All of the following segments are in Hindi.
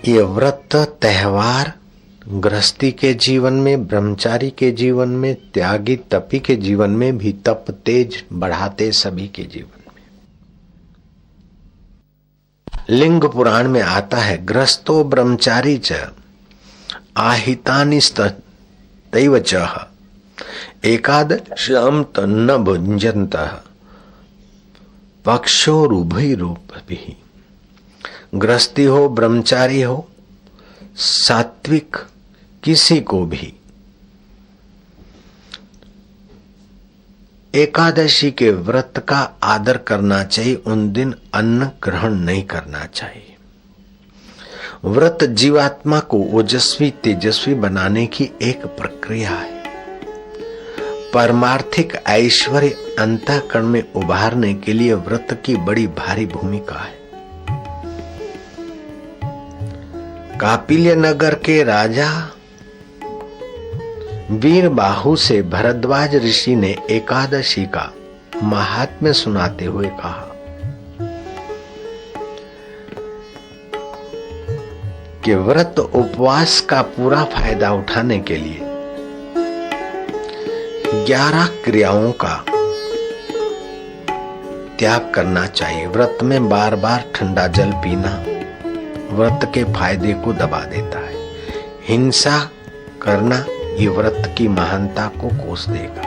ये व्रत त्योहार गृहस्थी के जीवन में, ब्रह्मचारी के जीवन में, त्यागी तपी के जीवन में भी तप तेज बढ़ाते सभी के जीवन में। लिंग पुराण में आता है, गृहस्थो ब्रह्मचारी च आहितानिस्तैव च एकादशम तन्न भुञ्जन्तः पक्षोरुभयरूपभिः। गृहस्थी हो, ब्रह्मचारी हो, सात्विक किसी को भी एकादशी के व्रत का आदर करना चाहिए। उन दिन अन्न ग्रहण नहीं करना चाहिए। व्रत जीवात्मा को ओजस्वी तेजस्वी बनाने की एक प्रक्रिया है। परमार्थिक ऐश्वर्य अंतःकरण में उभारने के लिए व्रत की बड़ी भारी भूमिका है। कापिल्य नगर के राजा वीरबाहु से भरद्वाज ऋषि ने एकादशी का महात्म्य सुनाते हुए कहा कि व्रत उपवास का पूरा फायदा उठाने के लिए 11 क्रियाओं का त्याग करना चाहिए। व्रत में बार बार ठंडा जल पीना व्रत के फायदे को दबा देता है। हिंसा करना ये व्रत की महानता को कोस देगा।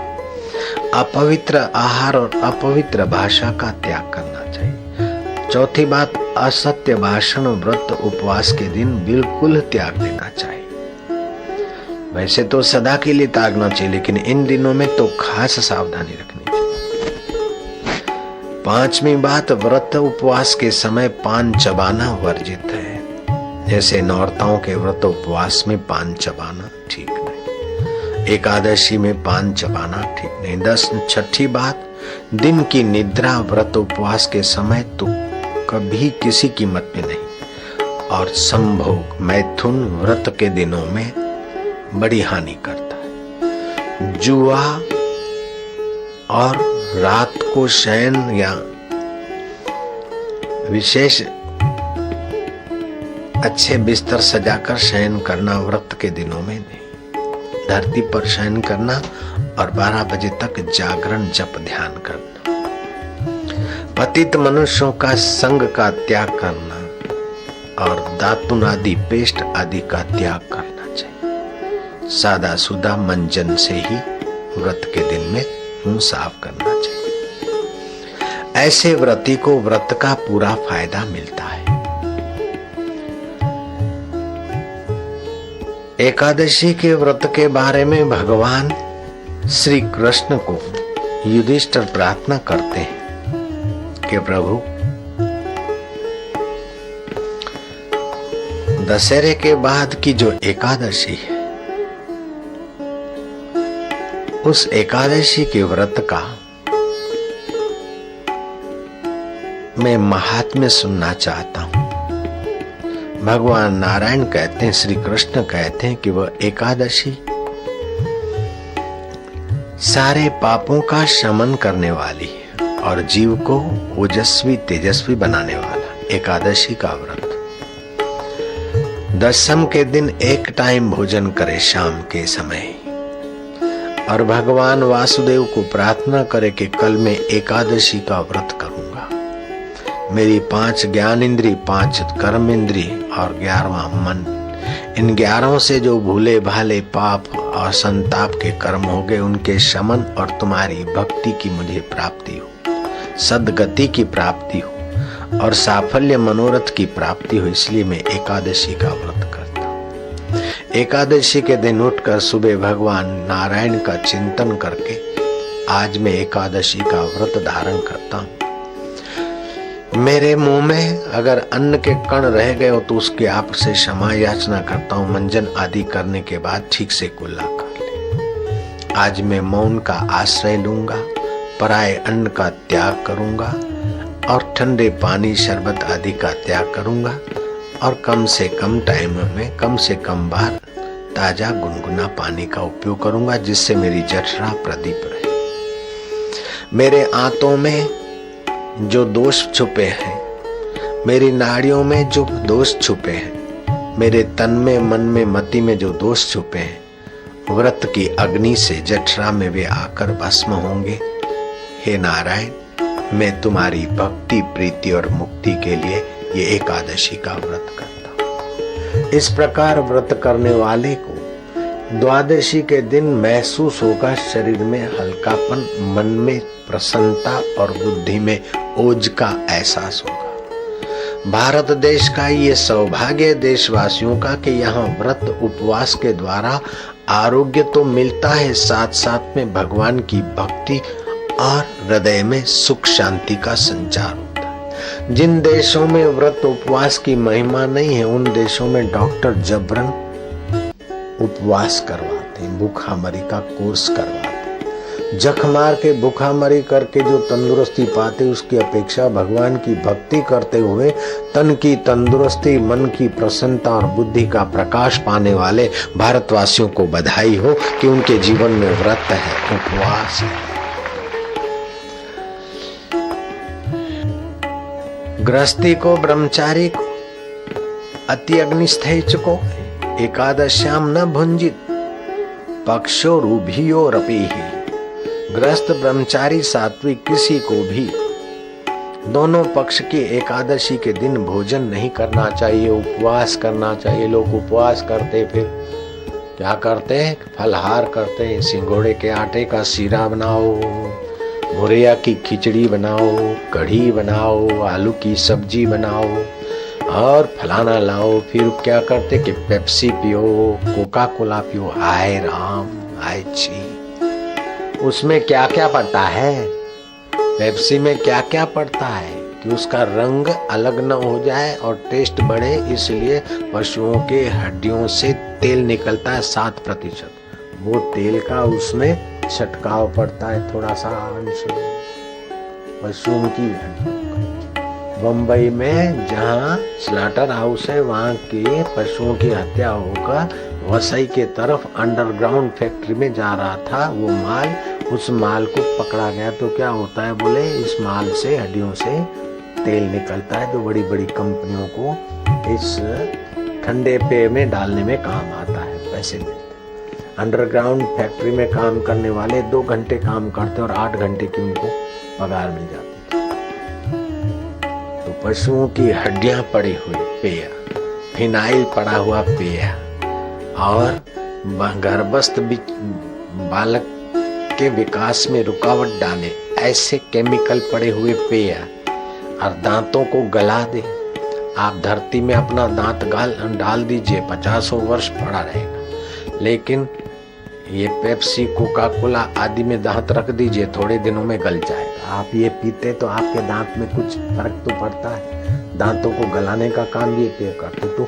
अपवित्र आहार और अपवित्र भाषा का त्याग करना चाहिए। चौथी बात, असत्य भाषण व्रत उपवास के दिन बिल्कुल त्याग देना चाहिए। वैसे तो सदा के लिए त्यागना चाहिए, लेकिन इन दिनों में तो खास सावधानी रखनी चाहिए। पांचवी बात, व्रत उपवास के समय पान चबाना वर्जित है। जैसे नौरताओं के व्रत उपवास में पान चबाना ठीक नहीं, एकादशी में पान चबाना ठीक नहीं। छठी बात, दिन की निद्रा व्रत उपवास के समय तो कभी किसी कीमत में नहीं। और संभोग मैथुन व्रत के दिनों में बड़ी हानि करता है। जुआ और रात को शयन या विशेष अच्छे बिस्तर सजाकर शयन करना व्रत के दिनों में नहीं। धरती पर शयन करना और 12 बजे तक जागरण जप ध्यान करना। पतित मनुष्यों का संग का त्याग करना और दातुन आदि पेस्ट आदि का त्याग करना चाहिए। सादा सुदा मंजन से ही व्रत के दिन में मुंह साफ करना चाहिए। ऐसे व्रती को व्रत का पूरा फायदा मिलता है। एकादशी के व्रत के बारे में भगवान श्री कृष्ण को युधिष्ठिर प्रार्थना करते हैं कि प्रभु, दशहरे के बाद की जो एकादशी है, उस एकादशी के व्रत का मैं महात्म्य सुनना चाहता हूं। भगवान नारायण कहते हैं, श्री कृष्ण कहते हैं कि वह एकादशी सारे पापों का शमन करने वाली है और जीव को ओजस्वी तेजस्वी बनाने वाला एकादशी का व्रत। दशम के दिन एक टाइम भोजन करे शाम के समय, और भगवान वासुदेव को प्रार्थना करे कि कल मैं एकादशी का व्रत करूंगा। मेरी 5 ज्ञान इंद्री, 5 कर्म इंद्री और 11वां मन, इन 11 से जो भूले भाले पाप और संताप के कर्म हो गए, उनके शमन और तुम्हारी भक्ति की मुझे प्राप्ति हो, सद्गति की प्राप्ति हो और साफल्य मनोरथ की प्राप्ति हो। इसलिए मैं एकादशी का व्रत करता हूँ। एकादशी के दिन उठकर सुबह भगवान नारायण का चिंतन करके आज मैं एकादशी का व्रत धारण करता हूँ। मेरे मुंह में अगर अन्न के कण रह गए हो तो उसके आप से क्षमा याचना करता हूँ। मंजन आदि करने के बाद ठीक से कुल्ला कर ले। आज मैं मौन का आश्रय लूंगा, पराये अन्न का त्याग करूंगा और ठंडे पानी शरबत आदि का त्याग करूंगा और कम से कम टाइम में कम से कम बार ताजा गुनगुना पानी का उपयोग करूंगा, जिससे मेरी जठरा प्रदीप रहे। मेरे आंतों में जो दोष छुपे हैं, मेरी नाड़ियों में जो दोष छुपे हैं, मेरे तन में, मन में, मति में जो दोष छुपे हैं, व्रत की अग्नि से जठरा में वे आकर भस्म होंगे। हे नारायण, मैं तुम्हारी भक्ति, प्रीति और मुक्ति के लिए ये एकादशी का व्रत करता हूं। इस प्रकार व्रत करने वाले को द्वादशी के दिन महसूस होगा शरीर में हल्कापन, मन में प्रसन्नता और बुद्धि में ओज का एहसास होगा। भारत देश का ये सौभाग्य देशवासियों का कि यहाँ व्रत उपवास के द्वारा आरोग्य तो मिलता है, साथ साथ में भगवान की भक्ति और हृदय में सुख शांति का संचार होता है। जिन देशों में व्रत उपवास की महिमा नहीं है, उन देशों में डॉक्टर जबरन उपवास करवाते हैं, भूखामरी का कोर्स करवाते हैं। जख मार के भूखामरी करके जो तंदुरुस्ती पाते, उसकी अपेक्षा भगवान की भक्ति करते हुए तन की तंदुरुस्ती, मन की प्रसन्नता और बुद्धि का प्रकाश पाने वाले भारतवासियों को बधाई हो कि उनके जीवन में व्रत है, उपवास है। गृहस्थी को, ब्रह्मचारी को, अति अग्निस्थैच को एकादश्याम न भुंजित पक्षो रूभियो रपीहि। गृहस्थ, ब्रह्मचारी, सात्विक किसी को भी दोनों पक्ष की एकादशी के दिन भोजन नहीं करना चाहिए, उपवास करना चाहिए। लोग उपवास करते फिर क्या करते हैं? फलहार करते हैं। सिंगोड़े के आटे का सीरा बनाओ, भुरिया की खिचड़ी बनाओ, कढ़ी बनाओ, आलू की सब्जी बनाओ और फलाना लाओ। फिर क्या करते कि पेप्सी पियो, कोका कोला पियो। हाय राम, हाय छी, उसमें क्या क्या पड़ता है? पेप्सी में क्या क्या पड़ता है कि उसका रंग अलग न हो जाए और टेस्ट बढ़े, इसलिए पशुओं के हड्डियों से तेल निकलता है 7%। वो तेल का उसमें छटकाव पड़ता है, थोड़ा सा अंश पशुओं की हड्डियों का। बम्बई में जहाँ स्लाटर हाउस है, वहाँ के पशुओं की हत्या होकर वसई के तरफ अंडरग्राउंड फैक्ट्री में जा रहा था वो माल। उस माल को पकड़ा गया तो क्या होता है? बोले इस माल से, हड्डियों से तेल निकलता है, जो बड़ी बड़ी कंपनियों को इस ठंडे पेय में डालने में काम आता है, पैसे मिलते। अंडरग्राउंड फैक्ट्री में काम करने वाले 2 घंटे काम करते और 8 घंटे की उनको पगार मिल जाती थी। तो पशुओं की हड्डियां पड़ी हुई पेय, फिनाइल पड़ा हुआ पेय और गर्भस्थ बालक के विकास में रुकावट डाले ऐसे केमिकल पड़े हुए पेय और दांतों को गला दे। आप धरती में अपना दांत डाल दीजिए, 50 वर्ष पड़ा रहेगा। लेकिन ये पेप्सी, कोका कोला आदि में दांत रख दीजिए, थोड़े दिनों में गल जाएगा। आप ये पीते तो आपके दांत में कुछ फर्क तो पड़ता है, दांतों को गलाने का काम ये पेय करते। तो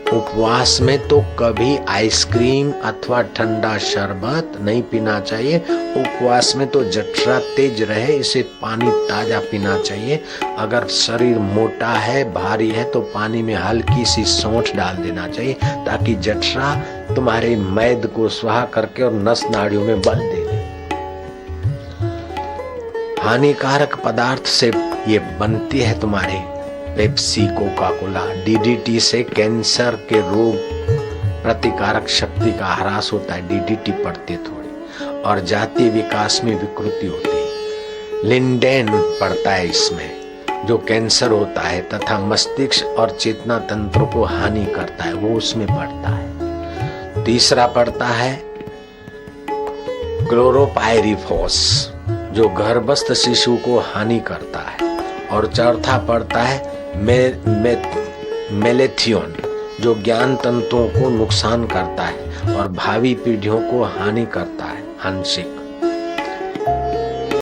उपवास में तो कभी आइसक्रीम अथवा ठंडा शरबत नहीं पीना चाहिए। उपवास में तो जठरा तेज रहे, इसे पानी ताजा पीना चाहिए। अगर शरीर मोटा है, भारी है, तो पानी में हल्की सी सौंठ डाल देना चाहिए ताकि जठरा तुम्हारे मैद को स्वाहा करके और नस नाड़ियों में बल दे दे। हानिकारक पदार्थ से ये बनती है तुम्हारे पेप्सी, कोका कोला। डीडीटी से कैंसर के रोग प्रतिकारक शक्ति का ह्रास होता है, डीडीटी पड़ती थोड़ी, और जातीय विकास में विकृति होती है। लिंडेन पड़ता है इसमें, जो कैंसर होता है तथा मस्तिष्क और चेतना तंत्र को हानि करता है, वो उसमें पड़ता है। तीसरा पड़ता है क्लोरोपाइरिफॉस, जो गर्भस्थ शिशु को हानि करता है। और चौथा पड़ता है मेलेथियोन, जो ज्ञान तंतुओं को नुकसान करता है और भावी पीढ़ियों को हानि करता है, आंशिक।